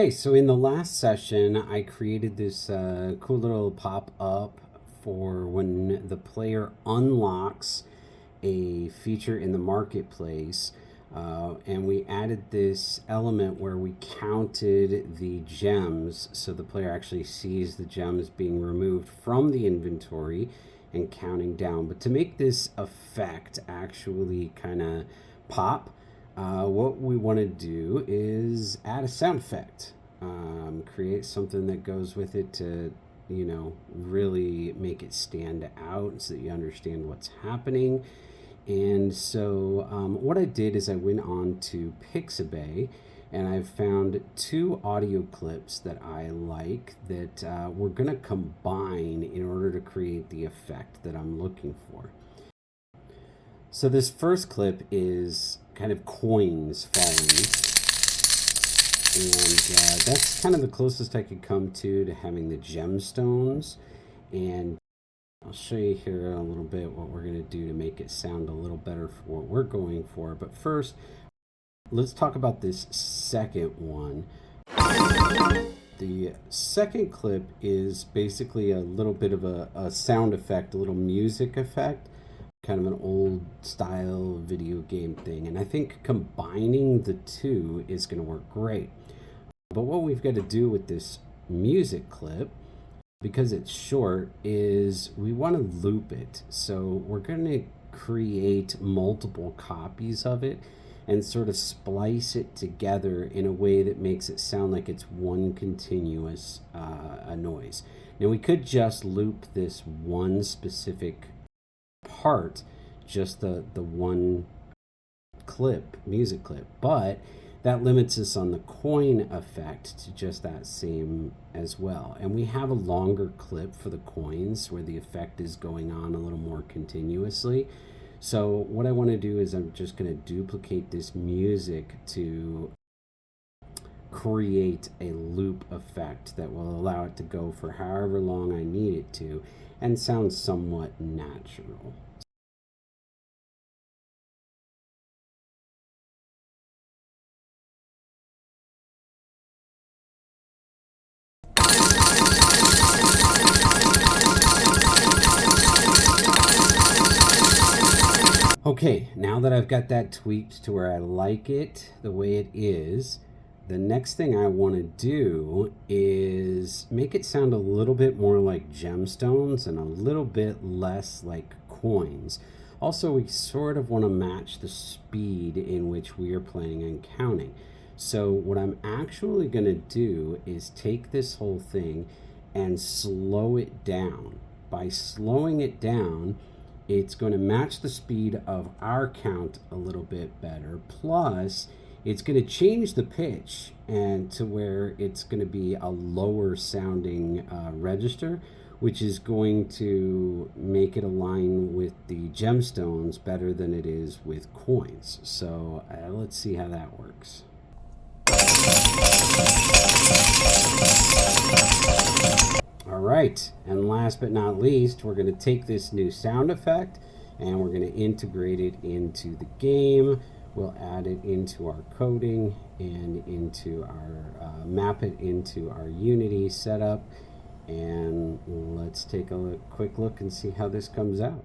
Okay, so in the last session, I created this cool little pop-up for when the player unlocks a feature in the marketplace. And we added this element where we counted the gems, so the player actually sees the gems being removed from the inventory and counting down. But to make this effect actually kind of pop, what we want to do is add a sound effect, create something that goes with it to, really make it stand out so that you understand what's happening. And so what I did is I went on to Pixabay and I found two audio clips that I like that we're going to combine in order to create the effect that I'm looking for. So this first clip is kind of coins falling, and that's kind of the closest I could come to having the gemstones. And I'll show you here a little bit what we're going to do to make it sound a little better for what we're going for. But first, let's talk about this second one. The second clip is basically a little bit of a sound effect, a little music effect, kind of an old style video game thing. And I think combining the two is going to work great. But what we've got to do with this music clip, because it's short, is we want to loop it. So we're going to create multiple copies of it and sort of splice it together in a way that makes it sound like it's one continuous noise. Now we could just loop this one specific part, just the one clip, music clip, but that limits us on the coin effect to just that same as well. And we have a longer clip for the coins where the effect is going on a little more continuously. So what I want to do is I'm just going to duplicate this music to create a loop effect that will allow it to go for however long I need it to and sound somewhat natural. Okay, now that I've got that tweaked to where I like it the way it is, the next thing I want to do is make it sound a little bit more like gemstones and a little bit less like coins. Also, we sort of want to match the speed in which we are playing and counting. So what I'm actually going to do is take this whole thing and slow it down. By slowing it down, it's going to match the speed of our count a little bit better. Plus, it's going to change the pitch and to where it's going to be a lower sounding register, which is going to make it align with the gemstones better than it is with coins. So let's see how that works. All right, and last but not least, we're going to take this new sound effect and we're going to integrate it into the game. We'll add it into our coding and into our map it into our Unity setup. And let's take a quick look and see how this comes out.